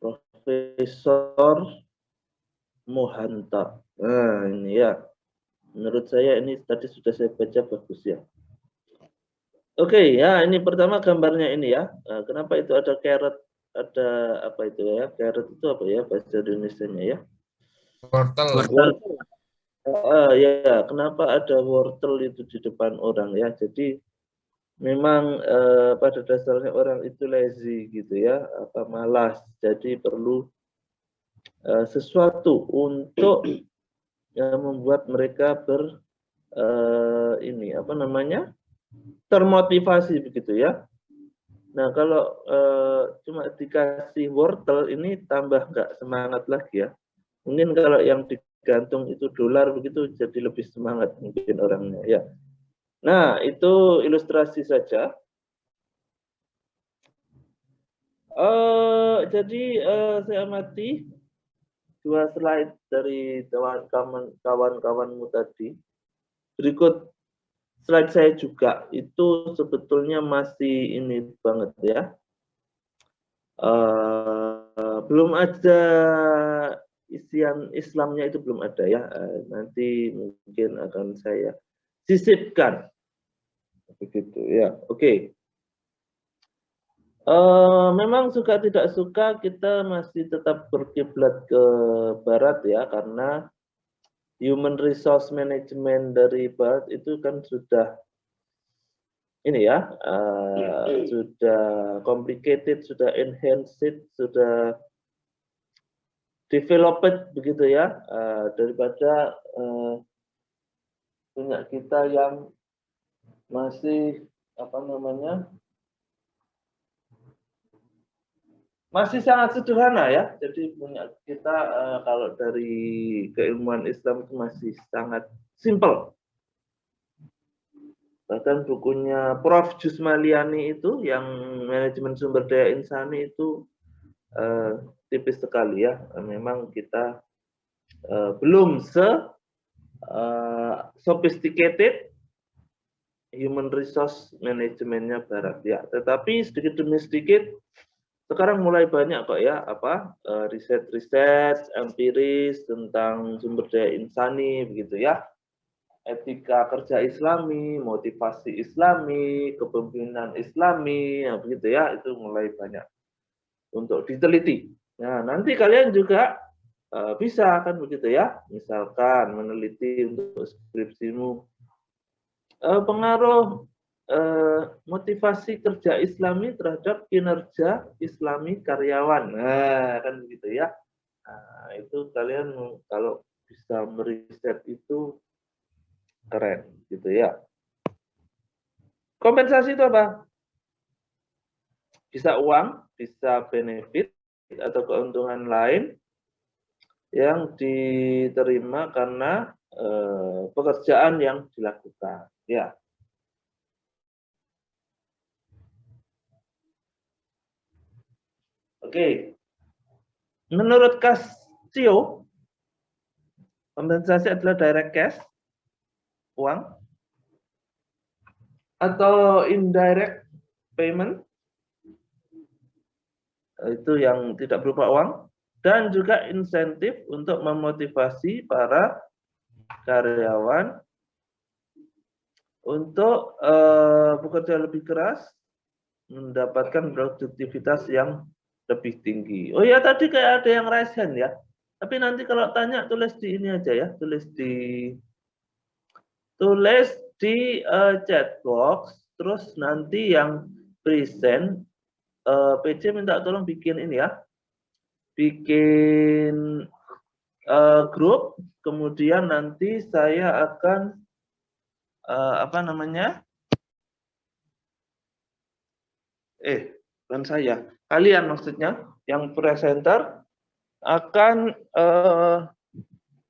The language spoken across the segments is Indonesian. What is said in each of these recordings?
Profesor Mohanta. Nah, ini ya. Menurut saya ini tadi sudah saya baca bagus ya. Oke, ya ini pertama gambarnya ini ya. Kenapa itu ada carrot, ada apa itu ya? Carrot itu apa ya bahasa Indonesianya ya? Wortel. Wortel. Ya, kenapa ada wortel itu di depan orang ya? Jadi memang pada dasarnya orang itu lazy gitu ya, apa malas. Jadi perlu sesuatu untuk membuat mereka ini apa namanya? Termotivasi begitu ya. Nah, kalau cuma dikasih wortel ini tambah nggak semangat lagi ya. Mungkin kalau yang digantung itu dolar begitu jadi lebih semangat mungkin orangnya ya. Nah, itu ilustrasi saja. Jadi saya amati dua slide dari kawan-kawanmu tadi. Berikut slide saya juga itu sebetulnya masih ini banget ya. Belum ada isian Islamnya itu belum ada ya. Nanti mungkin akan saya sisipkan begitu ya. Oke. Memang suka tidak suka kita masih tetap berkiblat ke barat ya karena human resource management dari barat itu kan sudah ini ya sudah complicated, sudah enhanced, sudah developed begitu ya daripada punya kita yang masih apa namanya masih sangat sederhana ya. Jadi punya kita kalau dari keilmuan Islam itu masih sangat simple. Bahkan bukunya Prof. Jusmaliani itu yang manajemen sumber daya insani itu tipis sekali ya. Memang kita belum sophisticated human resource manajemennya barat ya. Tetapi sedikit demi sedikit sekarang mulai banyak kok ya apa riset-riset empiris tentang sumber daya insani begitu ya, etika kerja Islami, motivasi Islami, kepemimpinan Islami, ya begitu ya, itu mulai banyak untuk diteliti. Nah, nanti kalian juga bisa kan begitu ya, misalkan meneliti untuk skripsimu pengaruh motivasi kerja Islami terhadap kinerja Islami karyawan. Nah, kan begitu ya. Nah, itu kalian kalau bisa meriset itu keren gitu ya. Kompensasi itu apa? Bisa uang, bisa benefit atau keuntungan lain yang diterima karena pekerjaan yang dilakukan. Ya. Oke. Menurut Casio, kompensasi adalah direct cash, uang, atau indirect payment, itu yang tidak berupa uang, dan juga insentif untuk memotivasi para karyawan untuk bekerja lebih keras, mendapatkan produktivitas yang lebih tinggi. Oh ya, tadi kayak ada yang raise hand ya. Tapi nanti kalau tanya tulis di ini aja ya, tulis di chat box, terus nanti yang present PC minta tolong bikin ini ya, bikin grup, kemudian nanti saya akan apa namanya? Bukan saya, kalian maksudnya yang presenter akan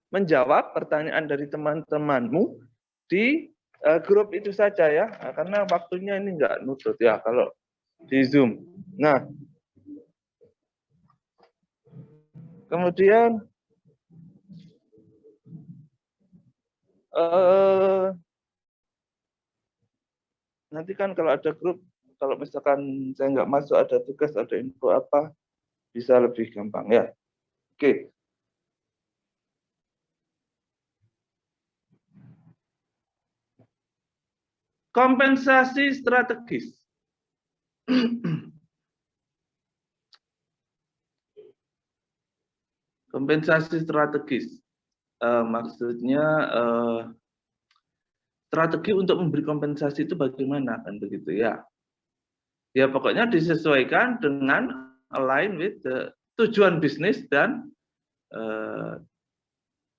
menjawab pertanyaan dari teman-temanmu di grup itu saja ya, karena waktunya ini nggak nutut ya kalau di Zoom. Nah, kemudian nanti kan kalau ada grup, kalau misalkan saya nggak masuk, ada tugas, ada info apa, bisa lebih gampang ya. Oke. Kompensasi strategis. Kompensasi strategis. Maksudnya strategi untuk memberi kompensasi itu bagaimana kan begitu ya. Ya pokoknya disesuaikan dengan align with the tujuan bisnis dan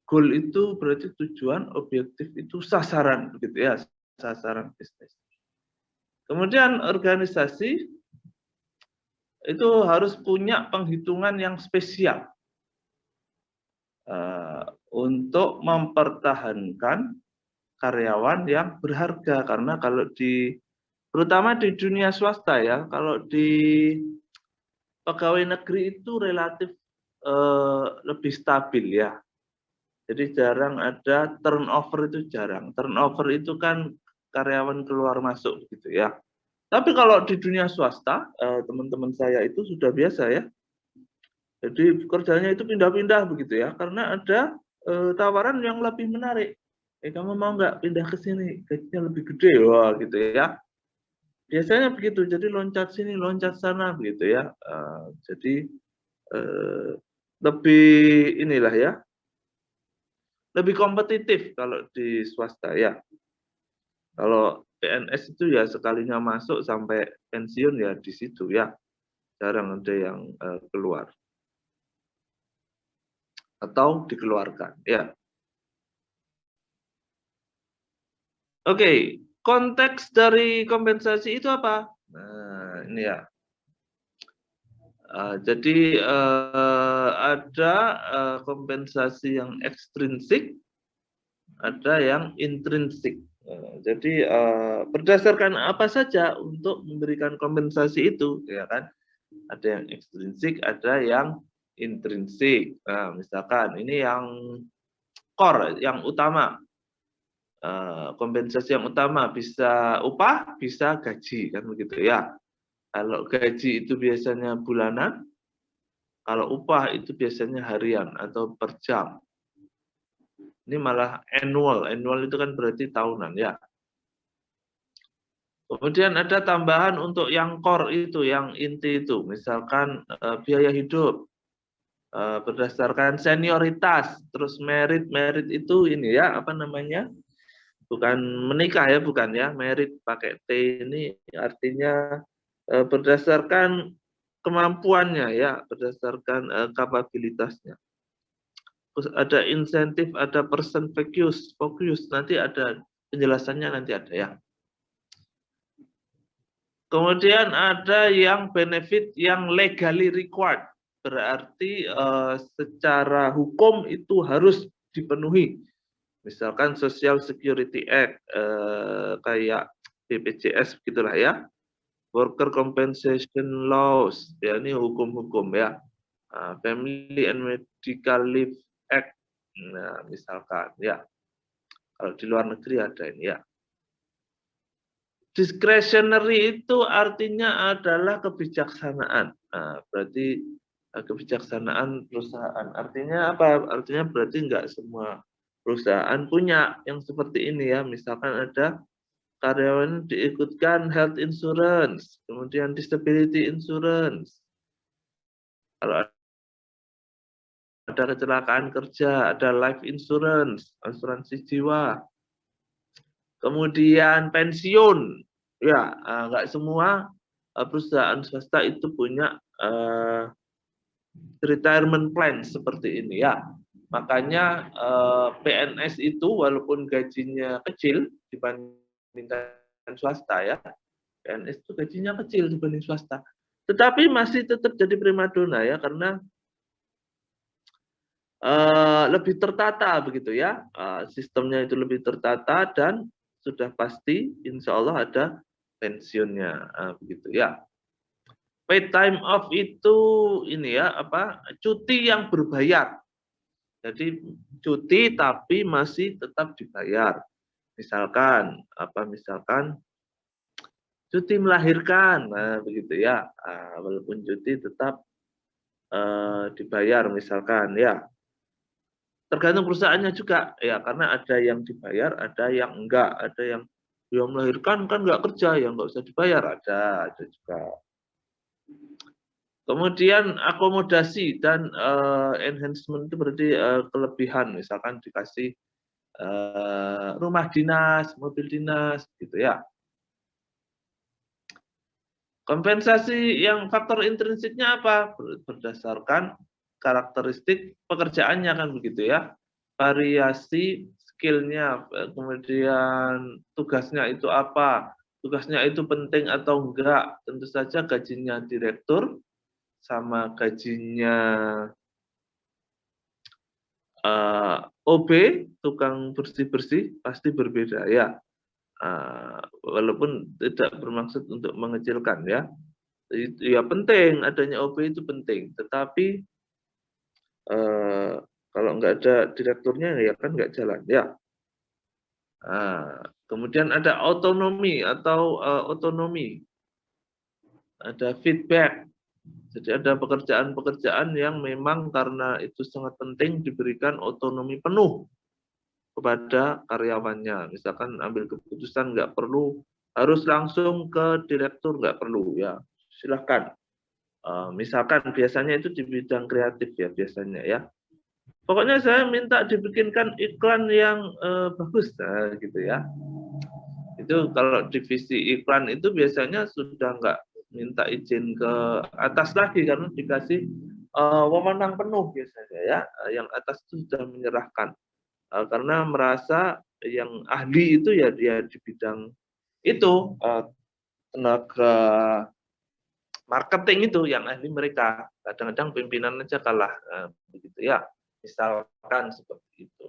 goal itu berarti tujuan, objektif itu sasaran begitu ya, sasaran bisnis. Kemudian organisasi itu harus punya penghitungan yang spesial untuk mempertahankan karyawan yang berharga, karena kalau terutama di dunia swasta ya, kalau di pegawai negeri itu relatif lebih stabil ya. Jadi jarang ada turnover, itu jarang. Turnover itu kan karyawan keluar masuk gitu ya. Tapi kalau di dunia swasta, teman-teman saya itu sudah biasa ya. Jadi kerjanya itu pindah-pindah begitu ya, karena ada tawaran yang lebih menarik. Kamu mau nggak pindah ke sini, gajinya lebih gede, wah gitu ya. Biasanya begitu, jadi loncat sini, loncat sana begitu ya. Jadi lebih inilah ya, lebih kompetitif kalau di swasta ya. Kalau PNS itu ya sekalinya masuk sampai pensiun ya di situ ya, jarang ada yang keluar atau dikeluarkan ya. Oke, konteks dari kompensasi itu apa? Nah, ini ya. Jadi ada kompensasi yang ekstrinsik, ada yang intrinsik. Jadi berdasarkan apa saja untuk memberikan kompensasi itu, ya kan? Ada yang ekstrinsik, ada yang intrinsik. Nah, misalkan ini yang core, yang utama. Kompensasi yang utama bisa upah, bisa gaji, kan begitu ya. Kalau gaji itu biasanya bulanan, kalau upah itu biasanya harian atau per jam. Ini malah annual. Annual itu kan berarti tahunan ya. Kemudian ada tambahan untuk yang core itu, yang inti itu. Misalkan biaya hidup berdasarkan senioritas, terus merit itu ini ya, apa namanya? Bukan menikah ya, bukan ya. Merit pakai T ini artinya berdasarkan kemampuannya ya, berdasarkan kapabilitasnya. Terus ada insentif, ada person focus, nanti ada penjelasannya, nanti ada ya. Kemudian ada yang benefit yang legally required, berarti secara hukum itu harus dipenuhi. Misalkan Social Security Act, kayak BPJS gitulah ya, Worker Compensation Laws, ya ini hukum-hukum ya, Family and Medical Leave Act, nah misalkan ya, kalau di luar negeri ada ini ya. Discretionary itu artinya adalah kebijaksanaan. Nah, berarti kebijaksanaan perusahaan. Artinya apa? Artinya berarti enggak semua perusahaan punya yang seperti ini ya. Misalkan ada karyawan diikutkan health insurance, kemudian disability insurance. Kalau ada kecelakaan kerja, ada life insurance, asuransi jiwa. Kemudian pensiun, ya nggak semua perusahaan swasta itu punya retirement plan seperti ini ya. Makanya PNS itu walaupun gajinya kecil dibandingkan swasta ya, PNS itu gajinya kecil dibanding swasta, tetapi masih tetap jadi primadona ya, karena lebih tertata begitu ya, sistemnya itu lebih tertata dan sudah pasti insya Allah ada pensiunnya begitu ya. Paid time off itu ini ya, apa, cuti yang berbayar. Jadi cuti tapi masih tetap dibayar. Misalkan misalkan cuti melahirkan, nah begitu ya, walaupun cuti tetap dibayar misalkan ya. Tergantung perusahaannya juga ya, karena ada yang dibayar, ada yang enggak, ada yang melahirkan kan nggak kerja ya nggak usah dibayar, ada juga. Kemudian akomodasi dan enhancement itu berarti kelebihan, misalkan dikasih rumah dinas, mobil dinas gitu ya. Kompensasi yang faktor intrinsiknya apa? Berdasarkan karakteristik pekerjaannya kan begitu ya. Variasi skillnya, kemudian tugasnya itu apa, tugasnya itu penting atau enggak. Tentu saja gajinya direktur sama gajinya OB, tukang bersih-bersih, pasti berbeda ya. Walaupun tidak bermaksud untuk mengecilkan ya. Itu ya penting, adanya OB itu penting, tetapi kalau nggak ada direkturnya ya kan nggak jalan ya. Kemudian ada otonomi atau otonomi, ada feedback. Jadi ada pekerjaan-pekerjaan yang memang karena itu sangat penting diberikan otonomi penuh kepada karyawannya. Misalkan ambil keputusan nggak perlu harus langsung ke direktur, nggak perlu ya. Silahkan. Misalkan biasanya itu di bidang kreatif ya biasanya ya. Pokoknya saya minta dibikinkan iklan yang bagus, nah, gitu ya. Itu kalau divisi iklan itu biasanya sudah nggak minta izin ke atas lagi karena dikasih wewenang penuh biasanya ya. Yang atas itu sudah menyerahkan karena merasa yang ahli itu ya dia di bidang itu, tenaga marketing itu yang ahli mereka. Kadang-kadang pimpinan aja kalah, begitu ya. Misalkan seperti itu.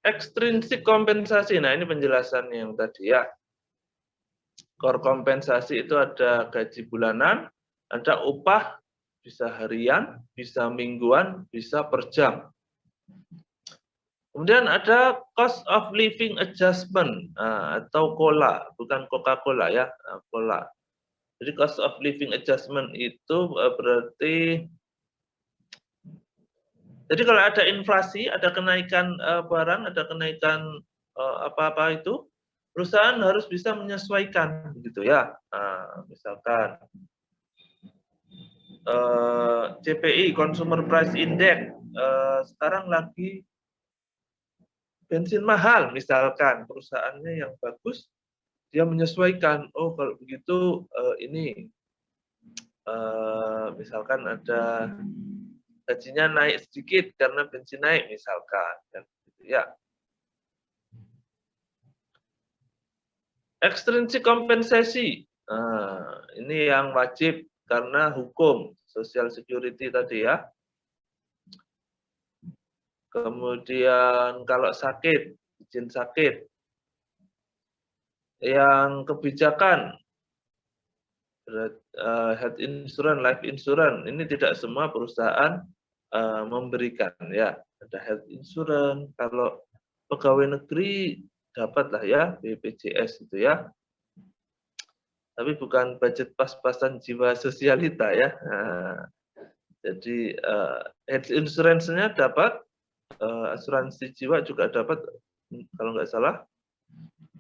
Ekstrinsik kompensasi. Nah, ini penjelasan yang tadi ya. Core kompensasi itu ada gaji bulanan, ada upah, bisa harian, bisa mingguan, bisa per jam. Kemudian ada cost of living adjustment atau COLA, bukan Coca-Cola ya, COLA. Jadi cost of living adjustment itu berarti, jadi kalau ada inflasi, ada kenaikan barang, ada kenaikan apa-apa itu, perusahaan harus bisa menyesuaikan, gitu ya. Misalkan CPI (Consumer Price Index) sekarang lagi bensin mahal, misalkan perusahaannya yang bagus, dia menyesuaikan. Oh kalau begitu ini misalkan ada gajinya naik sedikit karena bensin naik misalkan, ya. Ekstrinsik kompensasi, ini yang wajib karena hukum Social Security tadi ya. Kemudian kalau sakit, izin sakit. Yang kebijakan health insurance, life insurance, ini tidak semua perusahaan memberikan ya. Ada health insurance, kalau pegawai negeri dapatlah ya BPJS itu ya. Tapi bukan budget pas-pasan jiwa sosialita ya. Jadi health insurance-nya dapat, asuransi jiwa juga dapat kalau nggak salah,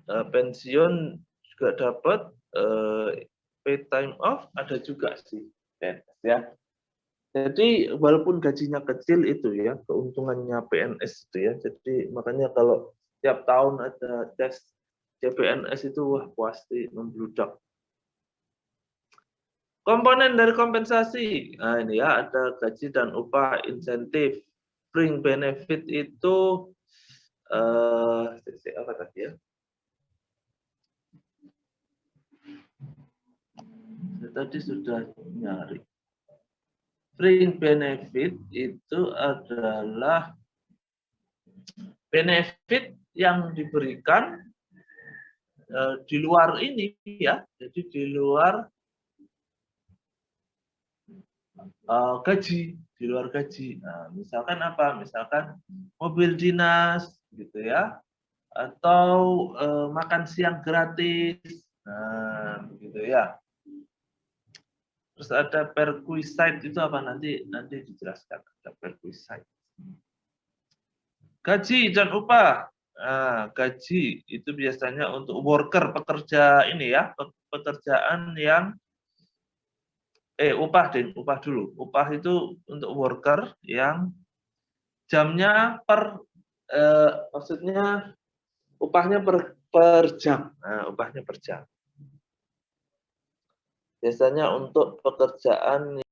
pensiun juga dapat, pay time off ada juga sih ya. Jadi walaupun gajinya kecil itu ya keuntungannya PNS itu ya. Jadi makanya kalau tiap tahun ada tes CPNS itu wah pasti membludak. Komponen dari kompensasi, nah ini ya ada gaji dan upah, insentif, fringe benefit itu apa tadi ya? Saya tadi sudah nyari. Fringe benefit itu adalah benefit yang diberikan di luar ini ya, jadi di luar gaji, di luar gaji. Nah, misalkan apa? Misalkan mobil dinas, gitu ya, atau makan siang gratis. Nah, begitu ya. Terus ada perquisite itu apa, nanti dijelaskan, ada perquisite. Gaji dan upah. Nah, gaji itu biasanya untuk worker, pekerja ini ya, pekerjaan yang upah dulu. Upah itu untuk worker yang jamnya maksudnya upahnya per jam. Nah, upahnya per jam. Biasanya untuk pekerjaan